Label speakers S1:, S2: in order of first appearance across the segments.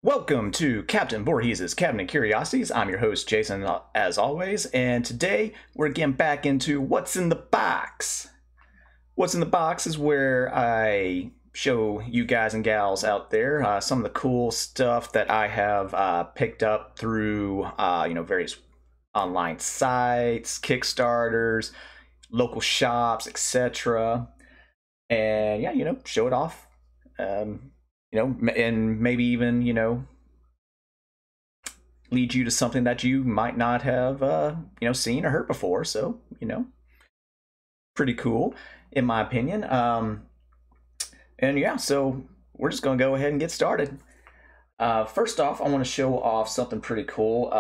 S1: Welcome to Captain Voorhees' Cabinet Curiosities. I'm your host, Jason, as always, and today we're getting back into What's in the Box. What's in the Box is where I show you guys and gals out there some of the cool stuff that I have picked up through, various online sites, Kickstarters, local shops, etc. And yeah, show it off. And maybe even, lead you to something that you might not have, seen or heard before. So, pretty cool, in my opinion. And yeah, so we're just going to go ahead and get started. First off, I want to show off something pretty cool.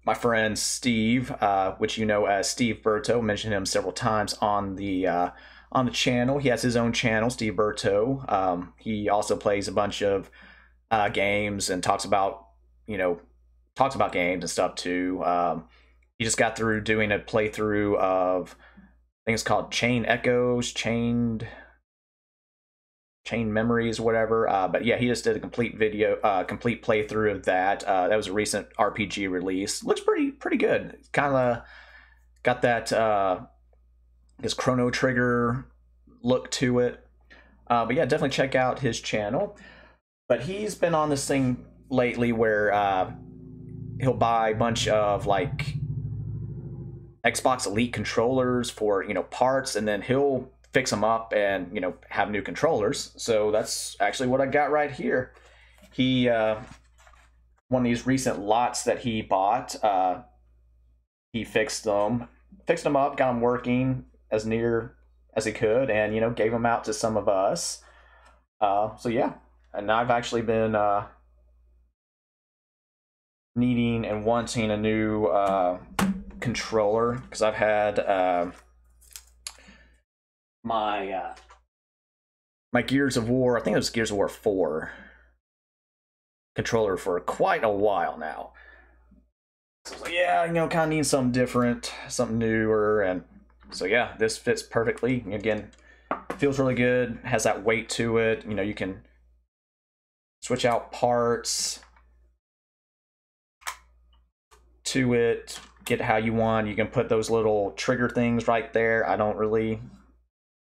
S1: My friend Steve, which you know as Steve Berto, mentioned him several times on the channel. He has his own channel, Steve Berto. He also plays a bunch of games and talks about games and stuff too. He just got through doing a playthrough of, I think it's called Chain Echoes, Chain Memories, whatever. But yeah, he just did a complete playthrough of that. That was a recent RPG release. Looks pretty good. Kind of got that his Chrono Trigger look to it. But yeah, definitely check out his channel. But he's been on this thing lately where he'll buy a bunch of like Xbox Elite controllers for parts, and then he'll fix them up and have new controllers. So that's actually what I got right here. He one of these recent lots that he bought, he fixed them up, got them working as near as he could, and gave them out to some of us. So yeah, and I've actually been needing and wanting a new controller, because I've had my Gears of War, I think it was Gears of War 4 controller for quite a while now. So yeah, kind of need something different, something newer, and so yeah, this fits perfectly. Again, feels really good, has that weight to it. You can switch out parts to it, get how you want. You can put those little trigger things right there.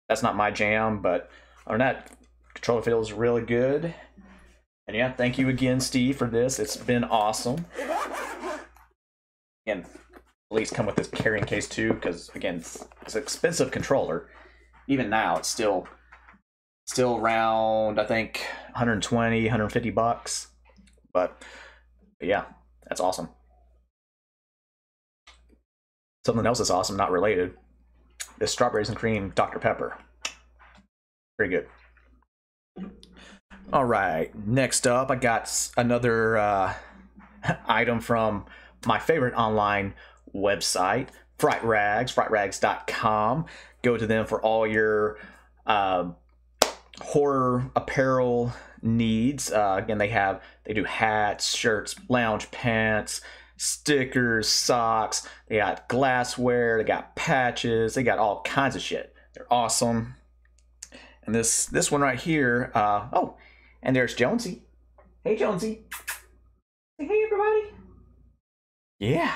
S1: That's not my jam, but other than that, controller feels really good. And yeah, thank you again, Steve, for this. It's been awesome. And at least come with this carrying case too, because again, it's an expensive controller. Even now, it's still around, I think, 120, 150 bucks. But yeah, that's awesome. Something else is awesome, not related. This strawberries and cream Dr. Pepper. Very good. All right, next up, I got another item from my favorite online website, Fright Rags, frightrags.com. Go to them for all your horror apparel needs. Again, they do hats, shirts, lounge pants, stickers, socks. They got glassware, they got patches, they got all kinds of shit. They're awesome. And this one right here, oh, and there's Jonesy. Hey, Jonesy. Say hey, everybody. Yeah.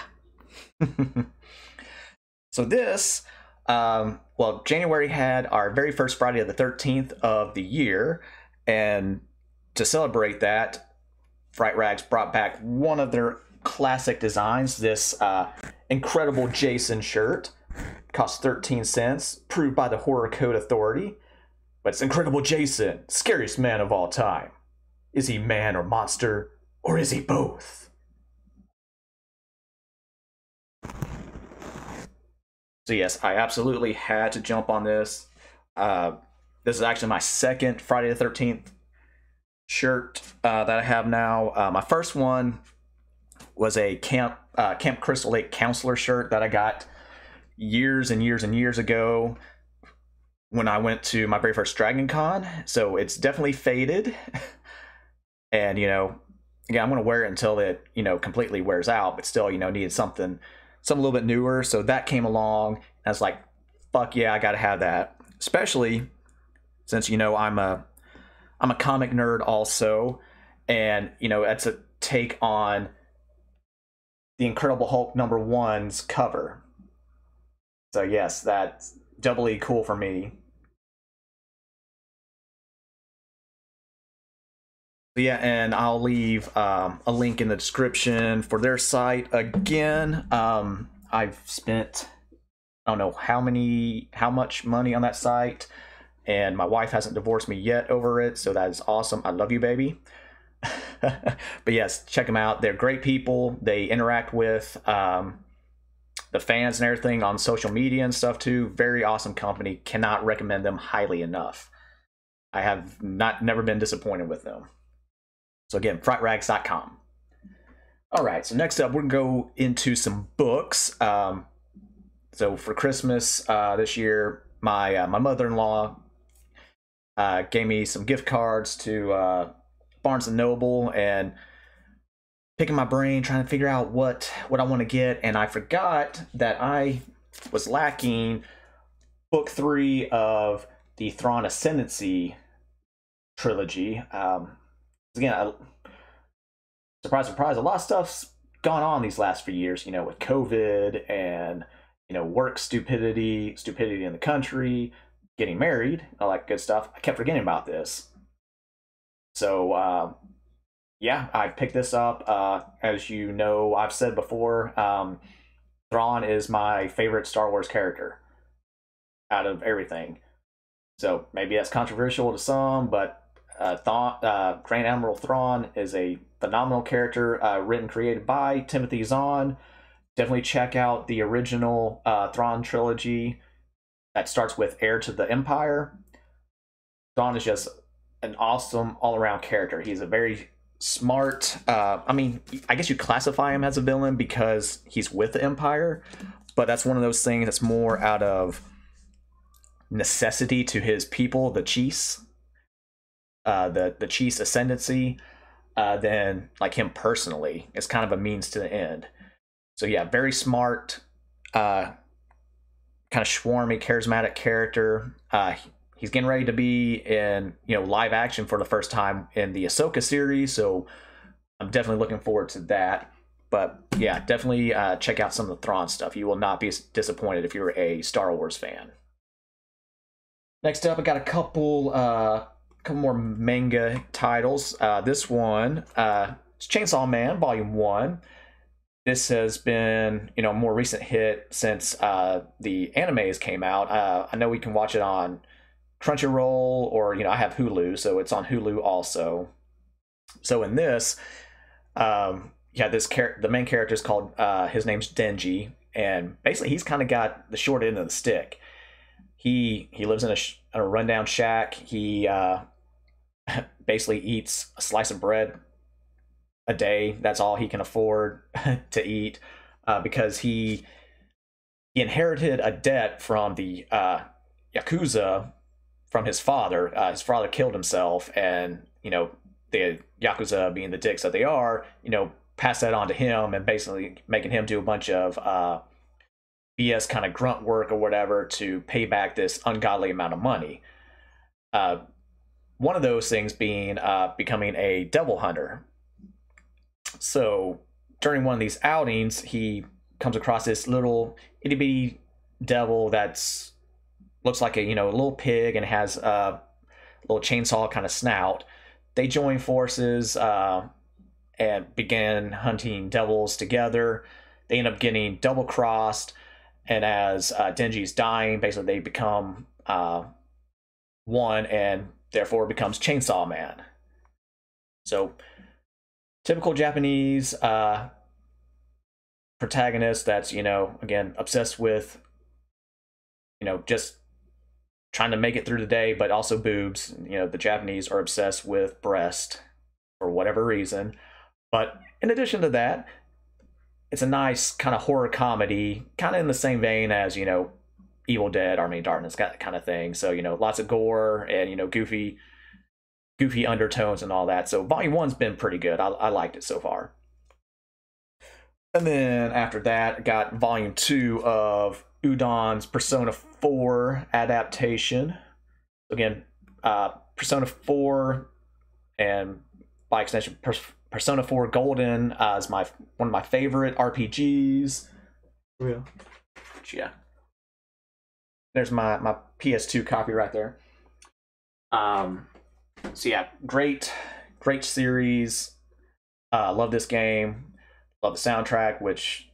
S1: So this, January had our very first Friday of the 13th of the year, and to celebrate that, Fright Rags brought back one of their classic designs, this incredible Jason shirt. Cost 13 cents, approved by the Horror Code Authority. But it's Incredible Jason, scariest man of all time. Is he man or monster, or is he both? So yes, I absolutely had to jump on this. This is actually my second Friday the 13th shirt that I have now. My first one was a Camp Crystal Lake counselor shirt that I got years and years and years ago when I went to my very first Dragon Con. So it's definitely faded. And, again, I'm going to wear it until it, completely wears out, but still, needed something a little bit newer. So that came along, and I was like, fuck yeah, I got to have that. Especially since, I'm a comic nerd also. and you know that's a take on the Incredible Hulk #1's cover. So yes, that's doubly cool for me. Yeah, and I'll leave a link in the description for their site. Again, I've spent, I don't know how much money on that site, and my wife hasn't divorced me yet over it, so that is awesome. I love you, baby. But yes, check them out. They're great people. They interact with the fans and everything on social media and stuff too. Very awesome company. Cannot recommend them highly enough. I have never been disappointed with them. So again, frightrags.com. All right, so next up, we're gonna go into some books. So for Christmas this year, my mother-in-law gave me some gift cards to Barnes and Noble, and picking my brain, trying to figure out what I want to get, and I forgot that I was lacking book 3 of the Thrawn Ascendancy trilogy. Again, surprise, surprise, a lot of stuff's gone on these last few years, you know, with COVID and, you know, work stupidity in the country, getting married, all that good stuff. I kept forgetting about this. So, yeah, I picked this up. As you know, I've said before, Thrawn is my favorite Star Wars character out of everything. So maybe that's controversial to some, but Grand Admiral Thrawn is a phenomenal character, written, created by Timothy Zahn. Definitely check out the original Thrawn trilogy that starts with Heir to the Empire. Thrawn is just an awesome all-around character. He's a very smart, I mean, I guess you classify him as a villain because he's with the Empire, but that's one of those things that's more out of necessity to his people, the Chiefs. The Chiefs ascendancy, than like him personally. It's kind of a means to the end. So yeah, very smart, kind of swarmy, charismatic character. He's getting ready to be in, you know, live action for the first time in the Ahsoka series, so I'm definitely looking forward to that. But yeah, definitely check out some of the Thrawn stuff. You will not be disappointed if you're a Star Wars fan. Next up, I got a couple more manga titles. This one is Chainsaw Man Volume 1. This has been, you know, a more recent hit since the animes came out. I know we can watch it on Crunchyroll, or, you know, I have Hulu, so it's on Hulu also. So in this, yeah, the main character is called, his name's Denji, and basically he's kind of got the short end of the stick. He lives in a rundown shack. He basically eats a slice of bread a day. That's all he can afford to eat, because he inherited a debt from the Yakuza from his father. His father killed himself, and, you know, the Yakuza, being the dicks that they are, you know, passed that on to him, and basically making him do a bunch of BS kind of grunt work or whatever to pay back this ungodly amount of money. One of those things being becoming a devil hunter. So during one of these outings, he comes across this little itty bitty devil that's looks like a, you know, a little pig and has a little chainsaw kind of snout. They join forces and begin hunting devils together. They end up getting double crossed, and as Denji's dying, basically they become one, and therefore becomes Chainsaw Man. So typical Japanese protagonist that's, you know, again, obsessed with, you know, just trying to make it through the day, but also boobs. You know, the Japanese are obsessed with breast for whatever reason. But in addition to that, it's a nice kind of horror comedy, kind of in the same vein as, you know, Evil Dead, Army of Darkness, that kind of thing. So, you know, lots of gore and, you know, goofy undertones and all that. So Volume 1's been pretty good. I liked it so far. And then after that, I got Volume 2 of Udon's Persona 4 adaptation. Again, Persona 4 and by extension, Persona 4 Golden is one of my favorite RPGs.
S2: Yeah.
S1: Yeah. There's my PS2 copy right there. So yeah, great series. Love this game. Love the soundtrack, which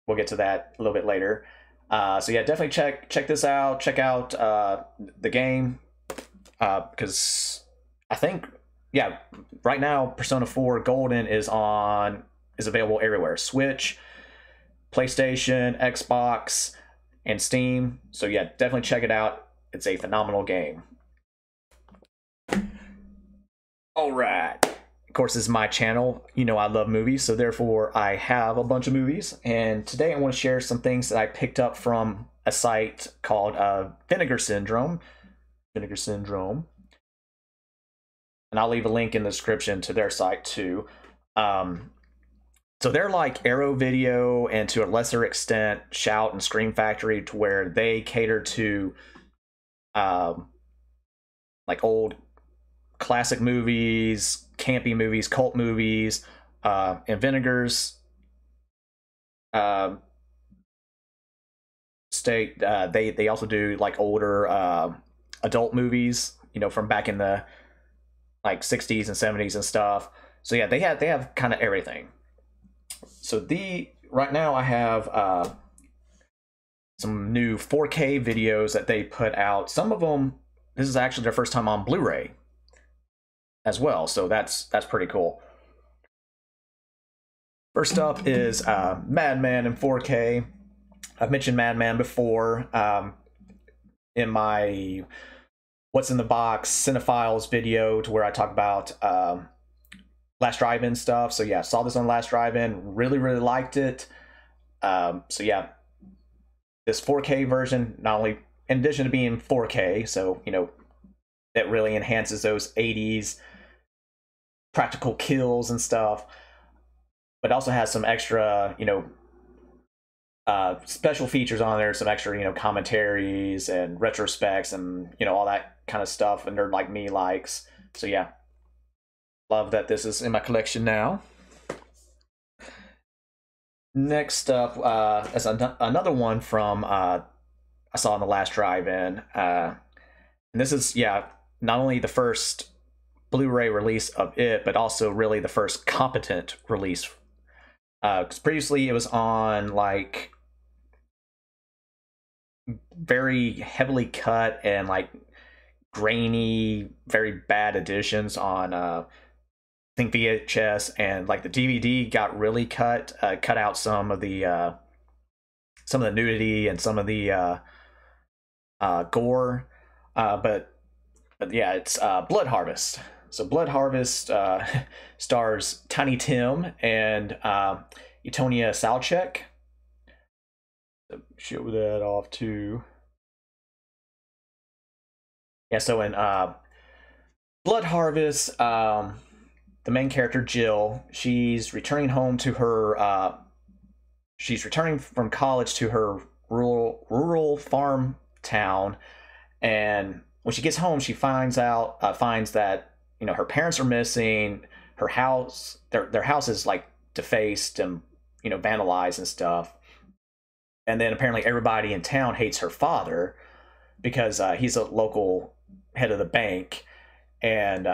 S1: we'll get to that a little bit later. So yeah, definitely check this out. Check out the game, because I think, yeah, right now Persona 4 Golden is available everywhere: Switch, PlayStation, Xbox, and Steam. So yeah, definitely check it out. It's a phenomenal game. All right. Of course, this is my channel. You know I love movies, so therefore I have a bunch of movies. And today I want to share some things that I picked up from a site called Vinegar Syndrome. Vinegar Syndrome. And I'll leave a link in the description to their site too. So they're like Arrow Video, and to a lesser extent Shout and Scream Factory, to where they cater to like old classic movies, campy movies, cult movies, and Vinegar's they also do like older adult movies, you know, from back in the like 60s and 70s and stuff. So yeah, they have kind of everything. So right now I have some new 4K videos that they put out. Some of them, this is actually their first time on Blu-ray as well, so that's pretty cool. First up is Madman in 4K. I've mentioned Madman before in my What's in the Box Cinephiles video, to where I talk about Last Drive-In stuff. So yeah, saw this on Last Drive-In, really liked it. So yeah, this 4K version, not only in addition to being 4K, so you know, that really enhances those 80s practical kills and stuff, but also has some extra, you know, special features on there, some extra, you know, commentaries and retrospects and, you know, all that kind of stuff a nerd like me likes. So yeah, love that this is in my collection now. Next up is another one from I saw on the Last Drive-In, and this is, yeah, not only the first Blu-ray release of it, but also really the first competent release. Because previously it was on like very heavily cut and like grainy, very bad editions on I think VHS, and like the DVD got really cut out some of the nudity and some of the gore, but yeah, it's Blood Harvest. So Blood Harvest stars Tiny Tim and Etonia Salchek. So show that off too. Yeah, so in Blood Harvest, the main character Jill, she's returning home to her. She's returning from college to her rural farm town, and when she gets home, she finds that, you know, her parents are missing. Her house, their house is like defaced and, you know, vandalized and stuff. And then apparently everybody in town hates her father because he's a local head of the bank, and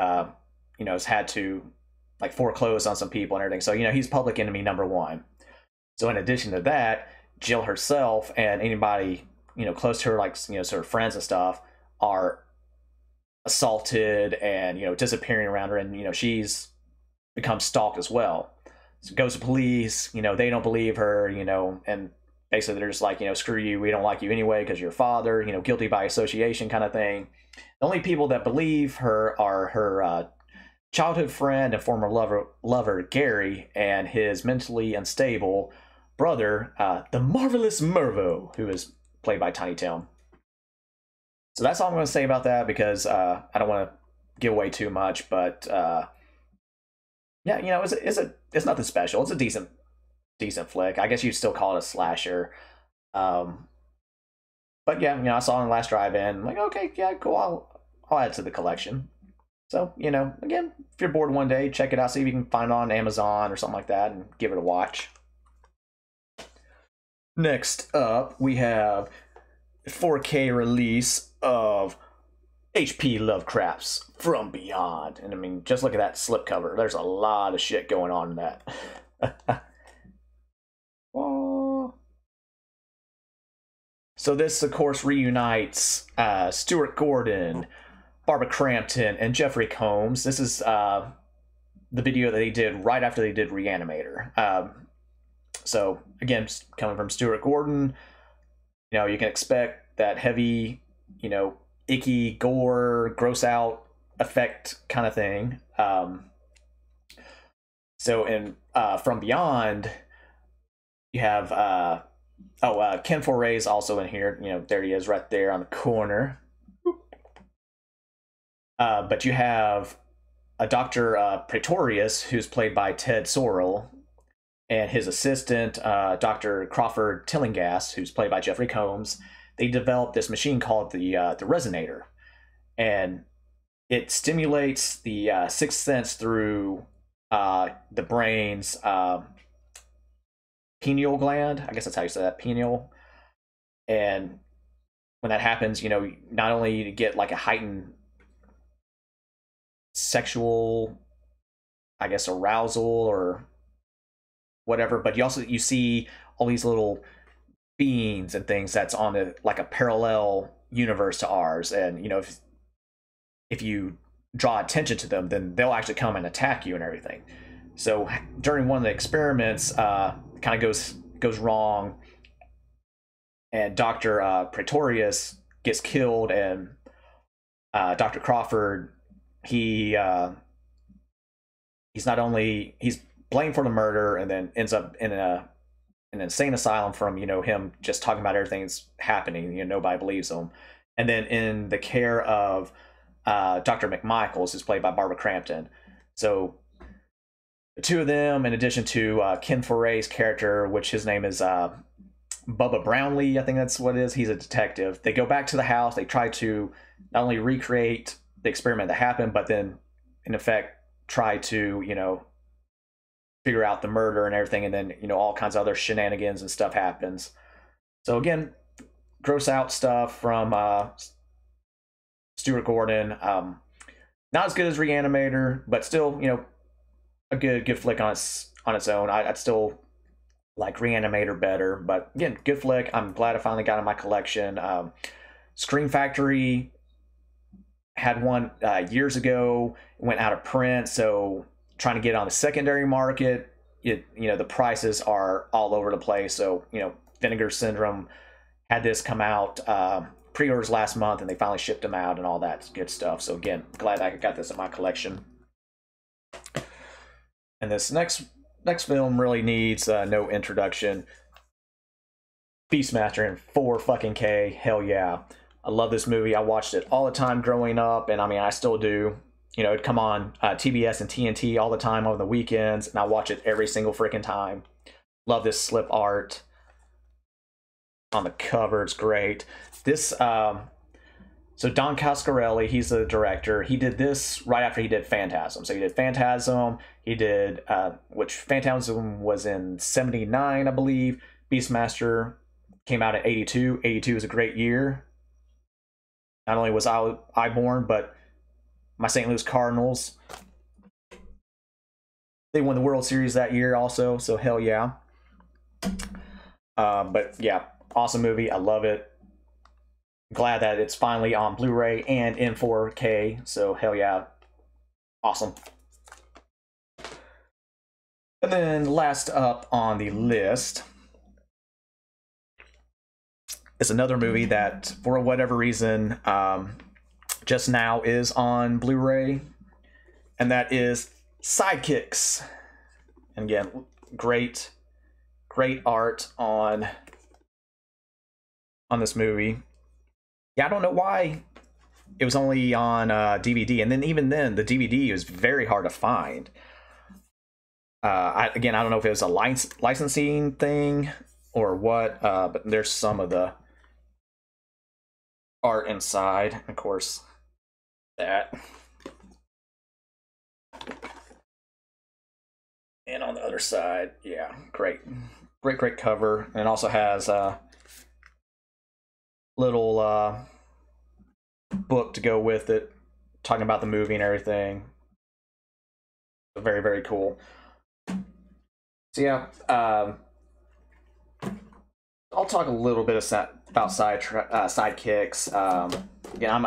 S1: you know, has had to like foreclose on some people and everything. So, you know, he's public enemy number one. So in addition to that, Jill herself and anybody, you know, close to her, like, you know, sort of friends and stuff, are assaulted and, you know, disappearing around her, and, you know, she's become stalked as well. So goes to police, you know, they don't believe her, you know, and basically they're just like, you know, screw you, we don't like you anyway because you're your father, you know, guilty by association kind of thing. The only people that believe her are her childhood friend and former lover Gary, and his mentally unstable brother, the marvelous Mervo, who is played by Tiny Tim. So that's all I'm going to say about that, because I don't want to give away too much. But yeah, you know, it's nothing special. It's a decent flick. I guess you'd still call it a slasher. But yeah, you know, I saw it in Last Drive-In. I'm like, okay, yeah, cool. I'll add it to the collection. So, you know, again, if you're bored one day, check it out. See if you can find it on Amazon or something like that and give it a watch. Next up, we have a 4K release of H.P. Lovecraft's From Beyond. And I mean, just look at that slipcover. There's a lot of shit going on in that. Oh. So this, of course, reunites Stuart Gordon, Barbara Crampton, and Jeffrey Combs. This is the video that they did right after they did Reanimator. So again, coming from Stuart Gordon, you know, you can expect that heavy, you know, icky, gore, gross out effect kind of thing. So in From Beyond, you have Ken Foray is also in here. You know, there he is right there on the corner. But you have a Dr. Pretorius, who's played by Ted Sorrell, and his assistant, Dr. Crawford Tillinghast, who's played by Jeffrey Combs. They developed this machine called the Resonator, and it stimulates the sixth sense through the brain's pineal gland. I guess that's how you say that, pineal. And when that happens, you know, not only you get like a heightened sexual, I guess, arousal or whatever, but you see all these little beings and things that's on a like a parallel universe to ours, and you know, if you draw attention to them, then they'll actually come and attack you and everything. So during one of the experiments, kind of goes wrong, and Dr. Pretorius gets killed, and Dr. Crawford, he's not only he's blamed for the murder, and then ends up in an insane asylum from, you know, him just talking about everything that's happening. You know, nobody believes him, and then in the care of Dr. McMichaels, who's played by Barbara Crampton. So the two of them, in addition to Ken Foray's character, which his name is Bubba Brownlee, I think that's what it is. He's a detective. They go back to the house. They try to not only recreate the experiment that happened, but then, in effect, try to, you know, figure out the murder and everything. And then, you know, all kinds of other shenanigans and stuff happens. So again, gross out stuff from Stuart Gordon. Not as good as Reanimator, but still, you know, a good flick on its own. I'd still like Reanimator better, but again, good flick. I'm glad I finally got in my collection. Scream Factory had one years ago, went out of print, so trying to get it on the secondary market, you know, the prices are all over the place. So, you know, Vinegar Syndrome had this come out, pre-orders last month, and they finally shipped them out and all that good stuff. So again, glad I got this in my collection. And this next film really needs no introduction. Beastmaster in 4K. Hell yeah. I love this movie. I watched it all the time growing up, and I mean, I still do. You know, it'd come on TBS and TNT all the time on the weekends, and I watch it every single freaking time. Love this slip art on the cover. It's great. This, so Don Coscarelli, he's the director. He did this right after he did Phantasm. So he did Phantasm. He did, which Phantasm was in '79, I believe. Beastmaster came out in '82. '82 was a great year. Not only was I born, but my St. Louis Cardinals, they won the World Series that year also, so hell yeah. But yeah, awesome movie. I love it. Glad that it's finally on Blu-ray and in 4K, so hell yeah. Awesome. And then last up on the list is another movie that, for whatever reason, just now is on Blu-ray, and that is Sidekicks. And again, great art on this movie. Yeah, I don't know why it was only on DVD, and then even then, the DVD was very hard to find. I don't know if it was a licensing thing or what, but there's some of the art inside, of course. That other side. Yeah, great, great cover, and it also has a little book to go with it, talking about the movie and everything. Very cool. So yeah, I'll talk a little bit about sidekicks. Again,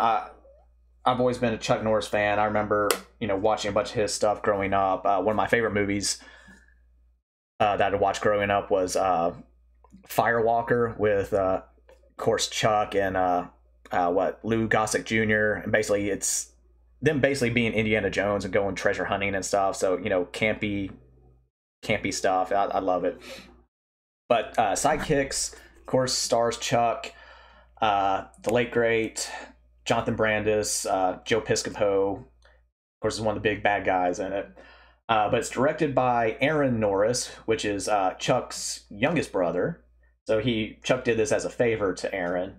S1: I've always been a Chuck Norris fan. I remember, watching a bunch of his stuff growing up. One of my favorite movies that I'd watched growing up was Firewalker with, of course, Chuck and Lou Gossett Jr. And basically, it's them basically being Indiana Jones and going treasure hunting and stuff. So campy stuff. I love it. But Sidekicks, of course, stars Chuck, the late great Jonathan Brandis, Joe Piscopo, of course, is one of the big bad guys in it. But it's directed by Aaron Norris, which is Chuck's youngest brother. So Chuck did this as a favor to Aaron.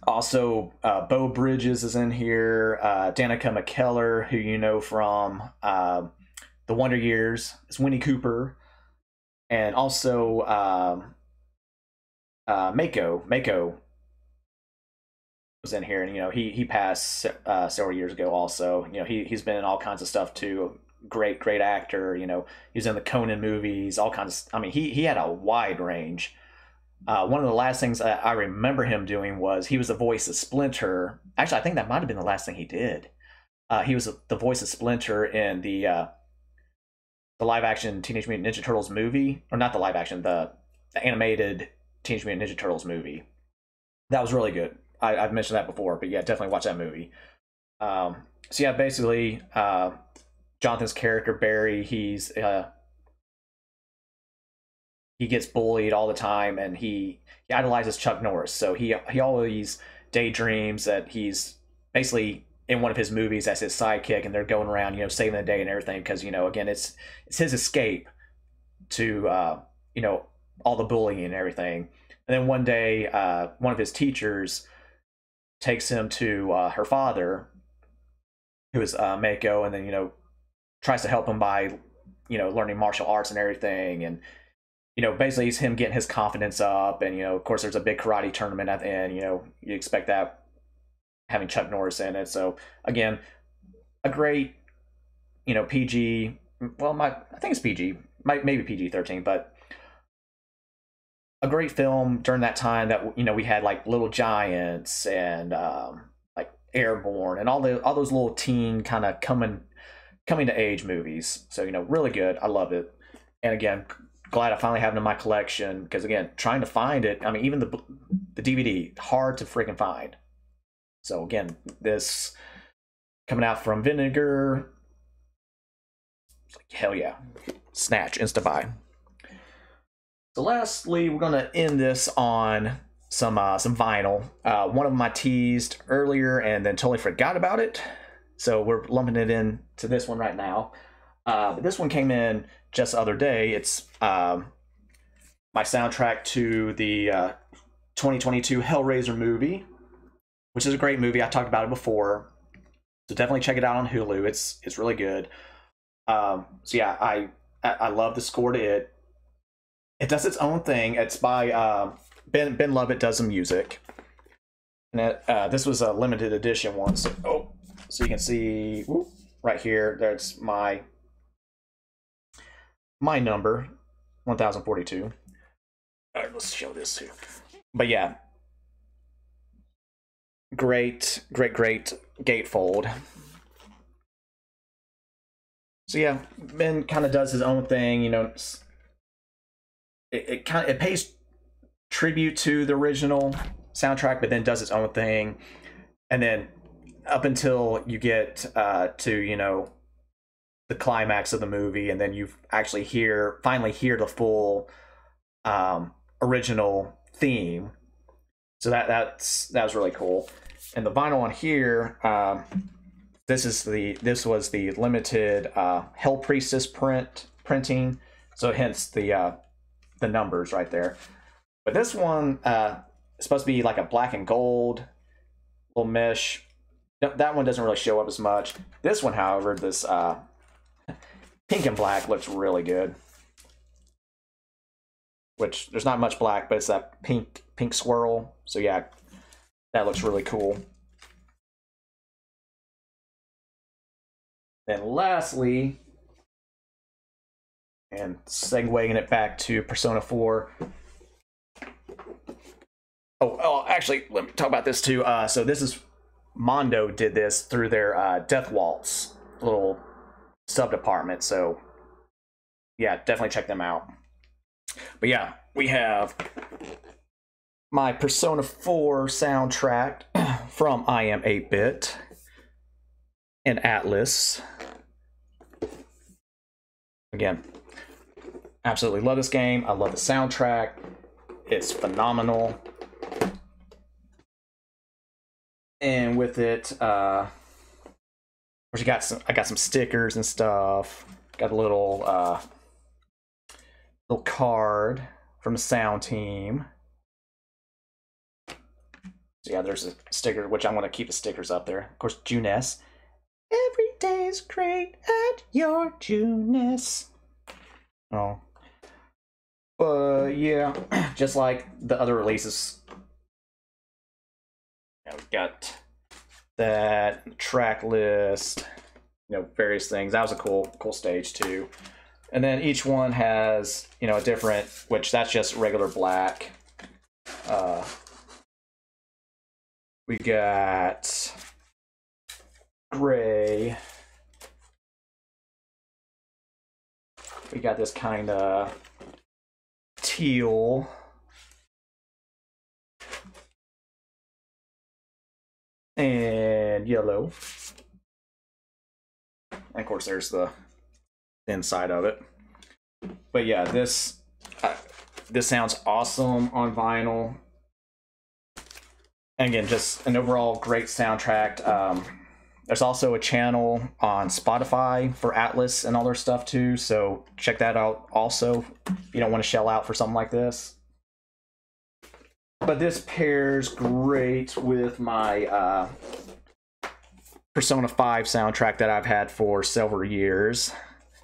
S1: Also, Beau Bridges is in here. Danica McKellar, who you know from The Wonder Years. It's Winnie Cooper. And also Mako was in here, and he passed several years ago. Also, he's been in all kinds of stuff too. Great actor. He's in the Conan movies, all kinds of. I mean, he had a wide range. One of the last things I remember him doing was he was the voice of Splinter. Actually, I think that might have been the last thing he did. He was the voice of Splinter in the live action Teenage Mutant Ninja Turtles movie, or not the live action, the animated Teenage Mutant Ninja Turtles movie. That was really good. I've mentioned that before, but yeah, definitely watch that movie. So yeah, basically, Jonathan's character Barry, he gets bullied all the time, and he idolizes Chuck Norris. So he always daydreams that he's basically in one of his movies as his sidekick, and they're going around, saving the day and everything. Because again, it's his escape to all the bullying and everything. And then one day, one of his teachers takes him to her father, who is Mako, and then tries to help him by learning martial arts and everything. And basically it's him getting his confidence up. And of course there's a big karate tournament at the end. You expect that, having Chuck Norris in it. So again, a great PG, well, I think it's PG, maybe PG-13, but a great film during that time that we had like Little Giants and like Airborne and all those little teen kind of coming to age movies. So really good. I love it. And again, glad I finally have it in my collection, because again, trying to find it, I mean, even the DVD, hard to freaking find. So again, this coming out from Vinegar, hell yeah, snatch, insta buy. So lastly, we're gonna end this on some vinyl. One of them I teased earlier and then totally forgot about it, so we're lumping it in to this one right now. But this one came in just the other day. It's my soundtrack to the 2022 Hellraiser movie, which is a great movie. I talked about it before, so definitely check it out on Hulu. It's really good. So yeah, I love the score to it. It does its own thing. It's by Ben Lovett does the music, and this was a limited edition one. So so you can see right here. There's my number 1042. All right, let's show this too. But yeah, great gatefold. So yeah, Ben kind of does his own thing. It pays tribute to the original soundtrack, but then does its own thing. And then up until you get to the climax of the movie, and then you actually finally hear the full original theme. So that was really cool. And the vinyl on here, this was the limited Hell Priestess printing. So hence the numbers right there. But this one is supposed to be like a black and gold little mesh. That one doesn't really show up as much. This one, however, this Pink and black looks really good. Which there's not much black, but it's that pink swirl. So yeah, that looks really cool. Then lastly, and segueing it back to Persona 4. Oh, actually, let me talk about this too. So this is Mondo did this through their Death Waltz little sub department. So yeah, definitely check them out. But yeah, we have my Persona 4 soundtrack from I Am 8-Bit and Atlus. Again, absolutely love this game. I love the soundtrack. It's phenomenal. And with it, I got some stickers and stuff. Got a little card from the sound team. So yeah, there's a sticker, which I'm going to keep the stickers up there. Of course, Junes. Every day's great at your Junes. Oh. But yeah, just like the other releases. We've got that track list, various things. That was a cool stage too. And then each one has, a different, which that's just regular black. We got gray. We got this kind of teal. And yellow. And of course, there's the inside of it. But yeah, this sounds awesome on vinyl. And again, just an overall great soundtrack. There's also a channel on Spotify for Atlus and all their stuff too, so check that out also if you don't want to shell out for something like this. But this pairs great with my Persona 5 soundtrack that I've had for several years.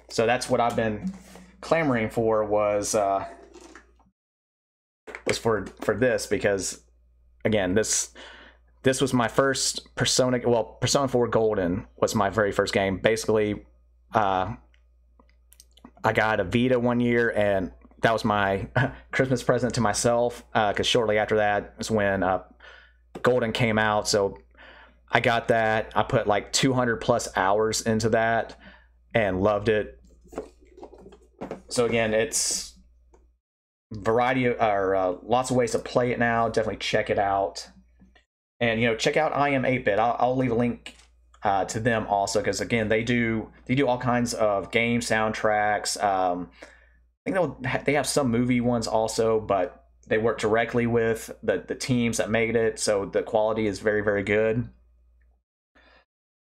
S1: So that's what I've been clamoring for was for this, because again, this was my first Persona. Well, Persona 4 Golden was my very first game. Basically, I got a Vita one year, and that was my Christmas present to myself, because shortly after that is when Golden came out. So I got that. I put like 200 plus hours into that and loved it. So again, it's variety or lots of ways to play it now. Definitely check it out. And check out I Am 8-Bit. I'll leave a link to them also, because again, they do all kinds of game soundtracks. I think they have some movie ones also, but they work directly with the teams that made it, so the quality is very, very good.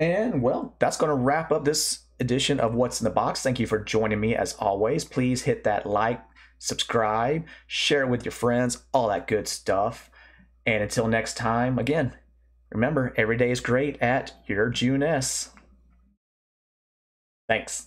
S1: And well, that's going to wrap up this edition of What's in the Box. Thank you for joining me as always. Please hit that like, subscribe, share it with your friends, all that good stuff. And until next time, again, remember, every day is great at your Junes. Thanks.